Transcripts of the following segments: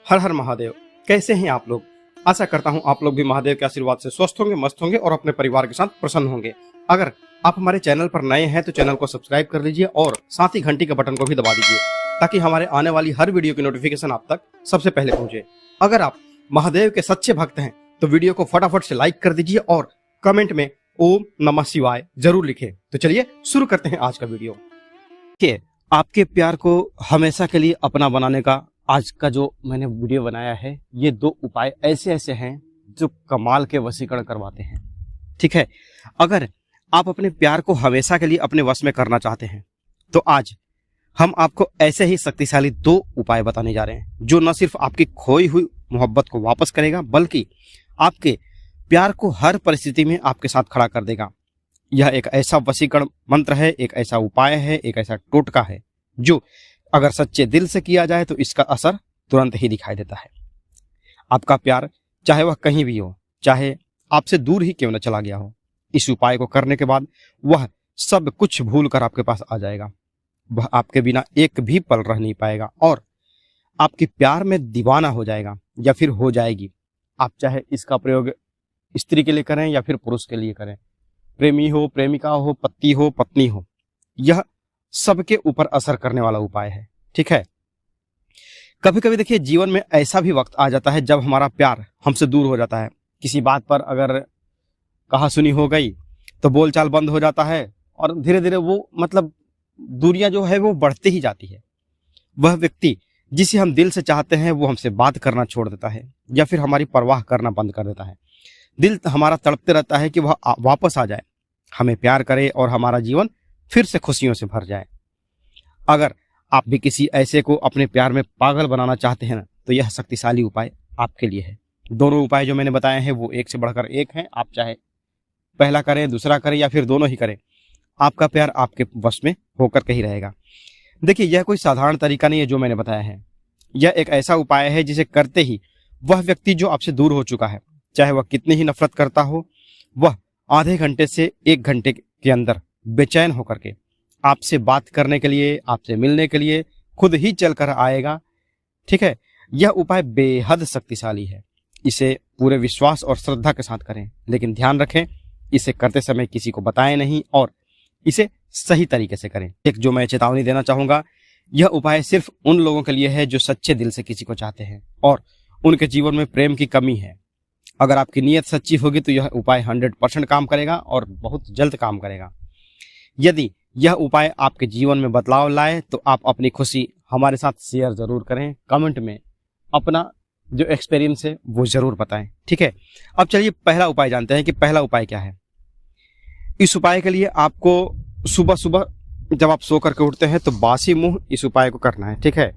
हर हर महादेव। कैसे हैं आप लोग? आशा करता हूं आप लोग भी महादेव के आशीर्वाद से स्वस्थ होंगे, मस्त होंगे और अपने परिवार के साथ प्रसन्न होंगे। अगर आप हमारे चैनल पर नए हैं तो चैनल को सब्सक्राइब कर लीजिए और साथ ही घंटी के बटन को भी दबा दीजिए ताकि हमारे आने वाली हर वीडियो की नोटिफिकेशन आप तक सबसे पहले पहुंचे। अगर आप महादेव के सच्चे भक्त हैं तो वीडियो को फटाफट से लाइक कर दीजिए और कमेंट में ओम नमः शिवाय जरूर लिखें। तो चलिए शुरू करते हैं आज का वीडियो। देखिए, आपके प्यार को हमेशा के लिए अपना बनाने का आज का जो मैंने वीडियो बनाया है, ये 2 उपाय ऐसे ऐसे हैं जो कमाल के वशीकरण करवाते हैं। ठीक है, अगर आप अपने प्यार को हमेशा के लिए अपने वश में करना चाहते हैं तो आज हम आपको ऐसे ही शक्तिशाली 2 उपाय बताने जा रहे हैं जो न सिर्फ आपकी खोई हुई मोहब्बत को वापस करेगा बल्कि आपके प्यार को हर परिस्थिति में आपके साथ खड़ा कर देगा। यह एक ऐसा वशीकरण मंत्र है, एक ऐसा उपाय है, एक ऐसा टोटका है जो अगर सच्चे दिल से किया जाए तो इसका असर तुरंत ही दिखाई देता है। आपका प्यार चाहे वह कहीं भी हो, चाहे आपसे दूर ही क्यों न चला गया हो, इस उपाय को करने के बाद वह सब कुछ भूल कर आपके पास आ जाएगा। वह आपके बिना एक भी पल रह नहीं पाएगा और आपके प्यार में दीवाना हो जाएगा या फिर हो जाएगी। आप चाहे इसका प्रयोग स्त्री के लिए करें या फिर पुरुष के लिए करें, प्रेमी हो, प्रेमिका हो, पति हो, पत्नी हो, यह सबके ऊपर असर करने वाला उपाय है। ठीक है, कभी कभी देखिए जीवन में ऐसा भी वक्त आ जाता है जब हमारा प्यार हमसे दूर हो जाता है। किसी बात पर अगर कहा सुनी हो गई तो बोलचाल बंद हो जाता है और धीरे धीरे वो दूरियां जो है वो बढ़ती ही जाती है। वह व्यक्ति जिसे हम दिल से चाहते हैं वो हमसे बात करना छोड़ देता है या फिर हमारी परवाह करना बंद कर देता है। दिल हमारा तड़पते रहता है कि वह वापस आ जाए, हमें प्यार करे और हमारा जीवन फिर से खुशियों से भर जाए। अगर आप भी किसी ऐसे को अपने प्यार में पागल बनाना चाहते हैं ना, तो यह शक्तिशाली उपाय आपके लिए है। दोनों उपाय जो मैंने बताए हैं वो एक से बढ़कर एक हैं। आप चाहे पहला करें, दूसरा करें या फिर दोनों ही करें, आपका प्यार आपके वश में होकर के ही रहेगा। देखिए, यह कोई साधारण तरीका नहीं है जो मैंने बताया है। यह एक ऐसा उपाय है जिसे करते ही वह व्यक्ति जो आपसे दूर हो चुका है, चाहे वह कितनी ही नफरत करता हो, वह आधे घंटे से 1 घंटे के अंदर बेचैन होकर के आपसे बात करने के लिए, आपसे मिलने के लिए खुद ही चल कर आएगा। ठीक है, यह उपाय बेहद शक्तिशाली है। इसे पूरे विश्वास और श्रद्धा के साथ करें, लेकिन ध्यान रखें इसे करते समय किसी को बताएं नहीं और इसे सही तरीके से करें। एक जो मैं चेतावनी देना चाहूंगा, यह उपाय सिर्फ उन लोगों के लिए है जो सच्चे दिल से किसी को चाहते हैं और उनके जीवन में प्रेम की कमी है। अगर आपकी नीयत सच्ची होगी तो यह उपाय 100% काम करेगा और बहुत जल्द काम करेगा। यदि यह उपाय आपके जीवन में बदलाव लाए तो आप अपनी खुशी हमारे साथ शेयर जरूर करें। कमेंट में अपना जो एक्सपीरियंस है वो जरूर बताएं। ठीक है, अब चलिए पहला उपाय जानते हैं कि पहला उपाय क्या है। इस उपाय के लिए आपको सुबह सुबह जब आप सो करके उठते हैं तो बासी मुंह इस उपाय को करना है। ठीक है,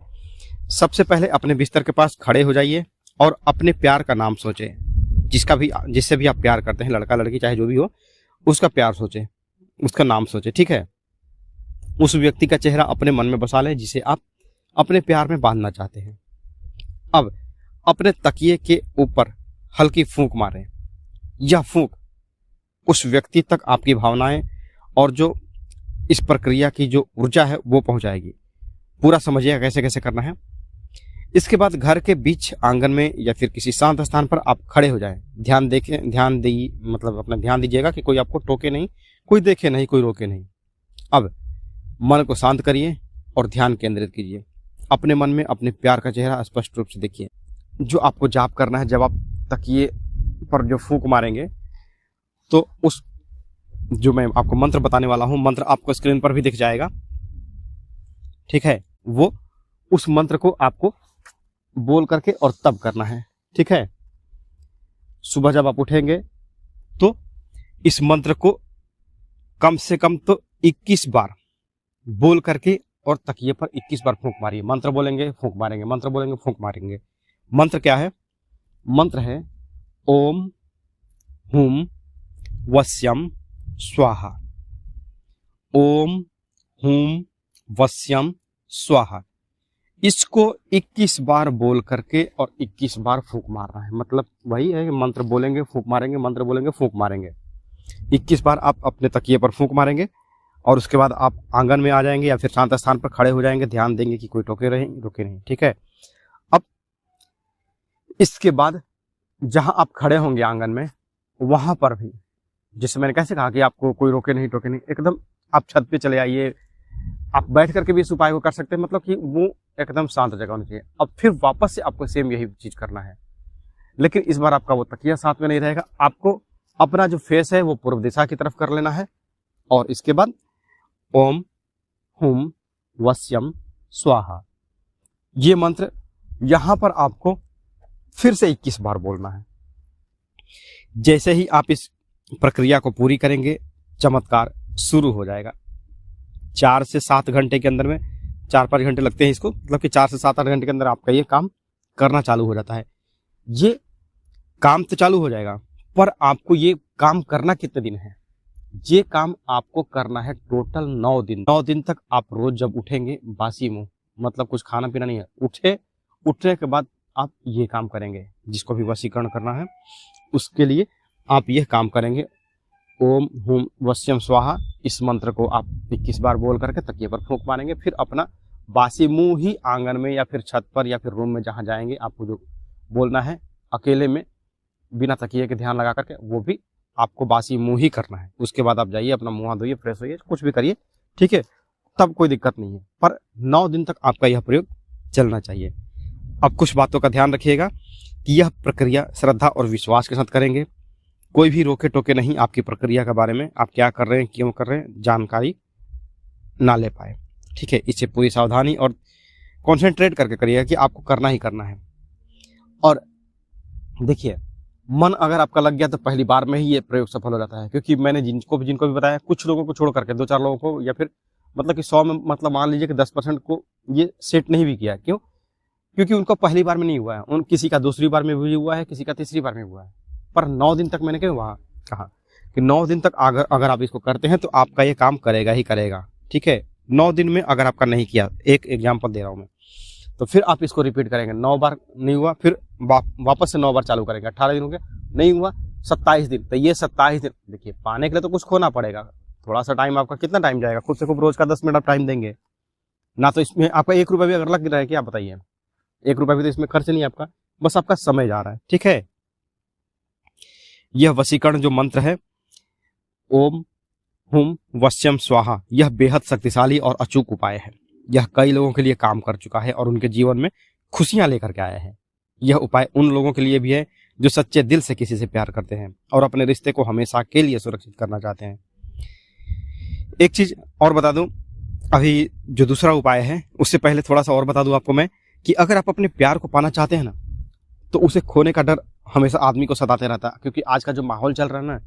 सबसे पहले अपने बिस्तर के पास खड़े हो जाइए और अपने प्यार का नाम सोचें। जिससे भी आप प्यार करते हैं, लड़का लड़की चाहे जो भी हो, उसका प्यार सोचें, उसका नाम सोचें। ठीक है, उस व्यक्ति का चेहरा अपने मन में बसा लें जिसे आप अपने प्यार में बांधना चाहते हैं। अब अपने तकिए के ऊपर हल्की फूंक मारें। यह फूंक उस व्यक्ति तक आपकी भावनाएं और जो इस प्रक्रिया की जो ऊर्जा है वो पहुंचाएगी। पूरा समझिएगा कैसे कैसे करना है। इसके बाद घर के बीच आंगन में या फिर किसी शांत स्थान पर आप खड़े हो जाएं। ध्यान अपना ध्यान दीजिएगा कि कोई आपको टोके नहीं, कोई देखे नहीं, कोई रोके नहीं। अब मन को शांत करिए और ध्यान केंद्रित कीजिए। अपने मन में अपने प्यार का चेहरा स्पष्ट रूप से देखिए। जो आपको जाप करना है, जब आप तकिए पर जो फूंक मारेंगे तो उस जो मैं आपको मंत्र बताने वाला हूं, मंत्र आपको स्क्रीन पर भी दिख जाएगा। ठीक है, वो उस मंत्र को आपको बोल करके और तब करना है। ठीक है, सुबह जब आप उठेंगे तो इस मंत्र को कम से कम तो 21 बार बोल करके और तकिए पर 21 बार फूंक मारिए। मंत्र बोलेंगे, फूंक मारेंगे, मंत्र बोलेंगे, फूंक मारेंगे। मंत्र क्या है? मंत्र है ओम हुम वस्यम स्वाहा। ओम हुम वस्यम स्वाहा। इसको 21 बार बोल करके और 21 बार फूंक मारना है। मतलब वही है कि मंत्र बोलेंगे, फूंक मारेंगे, मंत्र बोलेंगे, फूंक मारेंगे। 21 बार आप अपने तकिए पर फूंक मारेंगे और उसके बाद आप आंगन में आ जाएंगे या फिर शांत स्थान पर खड़े हो जाएंगे। ध्यान देंगे कि कोई रोके नहीं। ठीक है, अब इसके बाद जहां आप खड़े होंगे आंगन में, वहां पर भी जैसे मैंने कैसे कहा कि आपको कोई रोके नहीं टोके नहीं, एकदम आप छत पे चले आइए। आप बैठ करके भी इस उपाय को कर सकते हैं, मतलब कि वो एकदम शांत जगह होनी चाहिए। अब फिर वापस से आपको सेम यही चीज करना है, लेकिन इस बार आपका वो तकिया साथ में नहीं रहेगा। आपको अपना जो फेस है वो पूर्व दिशा की तरफ कर लेना है, और इसके बाद ओम हुम वस्यम स्वाहा, ये मंत्र यहां पर आपको फिर से 21 बार बोलना है। जैसे ही आप इस प्रक्रिया को पूरी करेंगे, चमत्कार शुरू हो जाएगा। 4 से 7 घंटे के अंदर में, 4-5 घंटे लगते हैं इसको, मतलब कि 4 से 7-8 घंटे के अंदर आपका ये काम करना चालू हो जाता है। ये काम तो चालू हो जाएगा, पर आपको ये काम करना कितने दिन है? ये काम आपको करना है टोटल 9 दिन। 9 दिन तक आप रोज जब उठेंगे बासी मुंह, मतलब कुछ खाना पीना नहीं है, उठने के बाद आप ये काम करेंगे। जिसको भी वशीकरण करना है उसके लिए आप यह काम करेंगे। ओम हुम वस्यम स्वाहा, इस मंत्र को आप 21 बार बोल करके तकिए पर फूंक मारेंगे। फिर अपना बासी मुंह ही आंगन में या फिर छत पर या फिर रूम में जहां जाएंगे आपको जो बोलना है, अकेले में बिना तकिए के ध्यान लगा करके, वो भी आपको बासी मुंह ही करना है। उसके बाद आप जाइए, अपना मुंह धोइए, फ्रेश होइए, कुछ भी करिए, ठीक है, तब कोई दिक्कत नहीं है। पर 9 दिन तक आपका यह प्रयोग चलना चाहिए। अब कुछ बातों का ध्यान रखिएगा कि यह प्रक्रिया श्रद्धा और विश्वास के साथ करेंगे। कोई भी रोके टोके नहीं आपकी प्रक्रिया के बारे में, आप क्या कर रहे हैं, क्यों कर रहे हैं, जानकारी ना ले पाए, ठीक है। इससे पूरी सावधानी और कॉन्सेंट्रेट करके करिएगा कि आपको करना ही करना है। और देखिए, मन अगर आपका लग गया तो पहली बार में ही ये प्रयोग सफल हो जाता है। क्योंकि मैंने जिनको भी बताया, कुछ लोगों को छोड़ करके 2-4 लोगों को, या फिर मतलब कि 100 में मतलब मान लीजिए कि 10% को ये सेट नहीं भी किया। क्यों? क्योंकि उनको पहली बार में नहीं हुआ है, उन किसी का दूसरी बार में भी हुआ है, किसी का तीसरी बार में हुआ है। पर 9 दिन तक मैंने क्यों वहाँ कहा कि 9 दिन तक अगर आप इसको करते हैं तो आपका ये काम करेगा ही करेगा, ठीक है। 9 दिन में अगर आपका नहीं किया, एक एग्जाम्पल दे रहा हूँ मैं, तो फिर आप इसको रिपीट करेंगे। 9 बार नहीं हुआ, फिर वापस से 9 बार चालू करेंगे। 18 दिन हो गया, नहीं हुआ, 27 दिन। तो ये 27 दिन देखिए, पाने के लिए तो कुछ खोना पड़ेगा, थोड़ा सा टाइम। आपका कितना टाइम जाएगा? खुद से खूब रोज का 10 मिनट आप टाइम देंगे ना, तो इसमें आपका 1 रुपया भी अगर लग रहा है, क्या बताइए, 1 रुपया भी तो इसमें खर्च नहीं है आपका, बस आपका समय जा रहा है, ठीक है। यह वशीकरण जो मंत्र है, ओम हुम वस्यम स्वाहा, यह बेहद शक्तिशाली और अचूक उपाय है। यह कई लोगों के लिए काम कर चुका है और उनके जीवन में खुशियां लेकर के आया है। यह उपाय उन लोगों के लिए भी है जो सच्चे दिल से किसी से प्यार करते हैं और अपने रिश्ते को हमेशा के लिए सुरक्षित करना चाहते हैं। एक चीज और बता दूं, अभी जो दूसरा उपाय है उससे पहले थोड़ा सा और बता दूं आपको मैं, कि अगर आप अपने प्यार को पाना चाहते हैं ना, तो उसे खोने का डर हमेशा आदमी को सताते रहता है। क्योंकि आज का जो माहौल चल रहा है ना,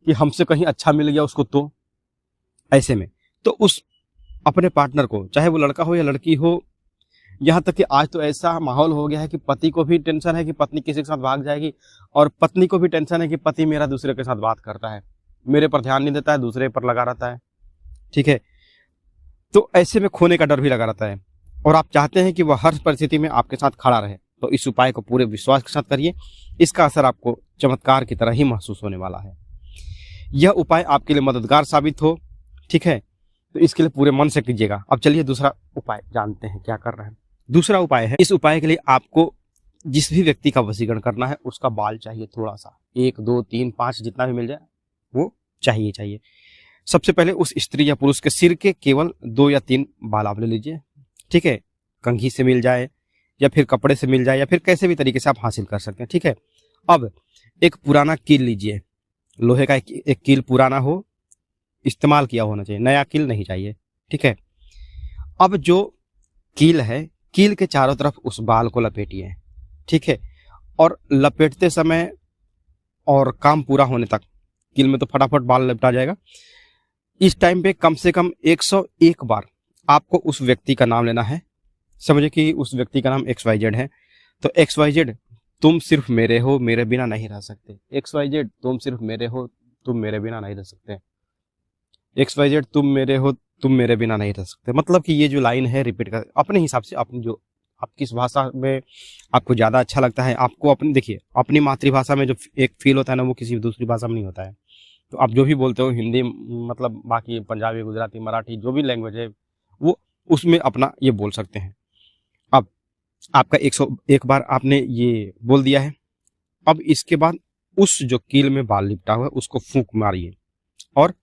कि हमसे कहीं अच्छा मिल गया उसको, तो ऐसे में तो उस अपने पार्टनर को, चाहे वो लड़का हो या लड़की हो, यहाँ तक कि आज तो ऐसा माहौल हो गया है कि पति को भी टेंशन है कि पत्नी किसी के साथ भाग जाएगी, और पत्नी को भी टेंशन है कि पति मेरा दूसरे के साथ बात करता है, मेरे पर ध्यान नहीं देता है, दूसरे पर लगा रहता है, ठीक है। तो ऐसे में खोने का डर भी लगा रहता है, और आप चाहते हैं कि वह हर परिस्थिति में आपके साथ खड़ा रहे। तो इस उपाय को पूरे विश्वास के साथ करिए, इसका असर आपको चमत्कार की तरह ही महसूस होने वाला है। यह उपाय आपके लिए मददगार साबित हो, ठीक है, तो इसके लिए पूरे मन से कीजिएगा। अब चलिए दूसरा उपाय जानते हैं क्या कर रहे हैं। दूसरा उपाय है, इस उपाय के लिए आपको जिस भी व्यक्ति का वशीकरण करना है उसका बाल चाहिए थोड़ा सा, 1, 2, 3, 5 जितना भी मिल जाए वो चाहिए। सबसे पहले उस स्त्री या पुरुष के सिर के केवल 2 या 3 बाल आप ले लीजिए, ठीक है। कंघी से मिल जाए या फिर कपड़े से मिल जाए या फिर कैसे भी तरीके से आप हासिल कर सकते हैं, ठीक है। अब एक पुराना कील लीजिए, लोहे का एक कील पुराना हो, इस्तेमाल किया होना चाहिए, नया कील नहीं चाहिए, ठीक है। अब जो कील है, कील के चारों तरफ उस बाल को लपेटिए, ठीक है। और लपेटते समय और काम पूरा होने तक, कील में तो फटाफट बाल लपटा जाएगा, इस टाइम पे कम से कम 101 बार आपको उस व्यक्ति का नाम लेना है। समझे कि उस व्यक्ति का नाम XYZ है, तो XYZ तुम सिर्फ मेरे हो, मेरे बिना नहीं रह सकते। XYZ तुम सिर्फ मेरे हो, तुम मेरे बिना नहीं रह सकते। XYZ तुम मेरे हो, तुम मेरे बिना नहीं रह सकते। मतलब कि ये जो लाइन है रिपीट कर अपने हिसाब से, अपनी जो आप किस भाषा में आपको ज़्यादा अच्छा लगता है, आपको अपनी, देखिए अपनी मातृभाषा में जो एक फील होता है ना, वो किसी दूसरी भाषा में नहीं होता है। तो आप जो भी बोलते हो, हिंदी मतलब बाकी पंजाबी, गुजराती, मराठी, जो भी लैंग्वेज है वो उसमें अपना ये बोल सकते हैं। अब आपका 101 बार आपने ये बोल दिया है। अब इसके बाद उस जो कील में बाल लिपटा हुआ है उसको फूंक मारिए और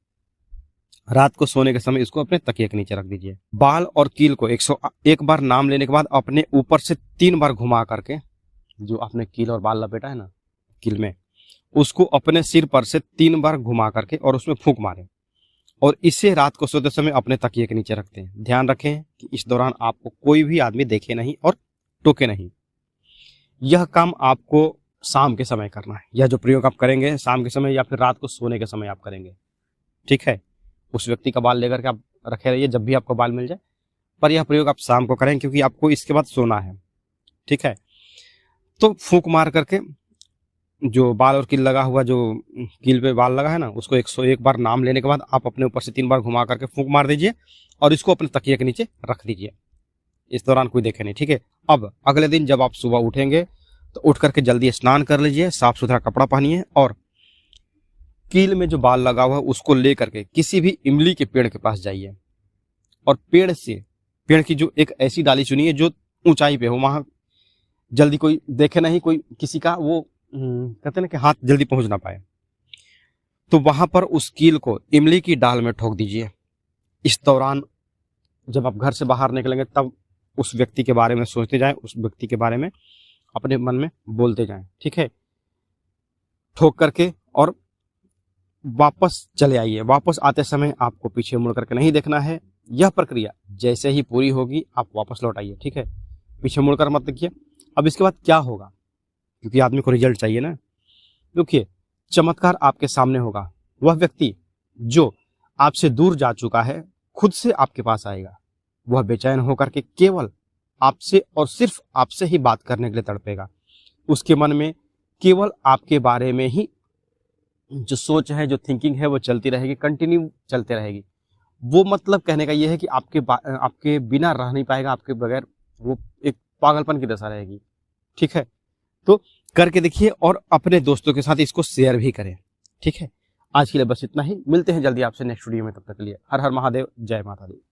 रात को सोने के समय इसको अपने तकिए के नीचे रख दीजिए। बाल और कील को 101 बार नाम लेने के बाद अपने ऊपर से 3 बार घुमा करके, जो आपने कील और बाल लपेटा है ना कील में, उसको अपने सिर पर से 3 बार घुमा करके और उसमें फूंक मारें और इसे रात को सोते समय अपने तकिए के नीचे रखते हैं। ध्यान रखें कि इस दौरान आपको कोई भी आदमी देखे नहीं और टोके नहीं। यह काम आपको शाम के समय करना है। यह जो प्रयोग आप करेंगे शाम के समय या फिर रात को सोने के समय आप करेंगे, ठीक है। उस व्यक्ति का बाल लेकर के आप रखे रहिए जब भी आपको बाल मिल जाए, पर यह प्रयोग आप शाम को करें क्योंकि आपको इसके बाद सोना है, ठीक है। तो फूंक मार करके जो बाल और कील लगा हुआ, जो कील पे बाल लगा है ना, उसको 101 बार नाम लेने के बाद आप अपने ऊपर से 3 बार घुमा करके फूंक मार दीजिए और इसको अपने तकिए के नीचे रख दीजिए। इस दौरान कोई देखे नहीं, ठीक है। अब अगले दिन जब आप सुबह उठेंगे तो उठ करके जल्दी स्नान कर लीजिए, साफ सुथरा कपड़ा पहनिए और कील में जो बाल लगा हुआ है उसको ले करके किसी भी इमली के पेड़ के पास जाइए और पेड़ की जो एक ऐसी डाली चुनिए जो ऊंचाई पे हो, वहां जल्दी कोई देखे नहीं, कोई किसी का वो कहते ना कि हाथ जल्दी पहुंच ना पाए, तो वहां पर उस कील को इमली की डाल में ठोक दीजिए। इस दौरान जब आप घर से बाहर निकलेंगे तब उस व्यक्ति के बारे में सोचते जाएं, उस व्यक्ति के बारे में अपने मन में बोलते जाएं, ठीक है। ठोक करके और वापस चले आइए। वापस आते समय आपको पीछे मुड़ करके नहीं देखना है। यह प्रक्रिया जैसे ही पूरी होगी आप वापस लौट आइए, ठीक है। पीछे मुड़कर मत देखिए। अब इसके बाद क्या होगा, क्योंकि आदमी को रिजल्ट चाहिए ना। देखिए, चमत्कार आपके सामने होगा। वह व्यक्ति जो आपसे दूर जा चुका है खुद से आपके पास आएगा। वह बेचैन होकर के केवल आपसे और सिर्फ आपसे ही बात करने के लिए तड़पेगा। उसके मन में केवल आपके बारे में ही जो सोच है, जो थिंकिंग है, वो चलती रहेगी, कंटिन्यू चलते रहेगी। वो मतलब कहने का ये है कि आपके बिना रह नहीं पाएगा, आपके बगैर वो एक पागलपन की दशा रहेगी, ठीक है। तो करके देखिए और अपने दोस्तों के साथ इसको शेयर भी करें, ठीक है। आज के लिए बस इतना ही। मिलते हैं जल्दी आपसे नेक्स्ट वीडियो में, तब तक के लिए हर हर महादेव, जय माता दी।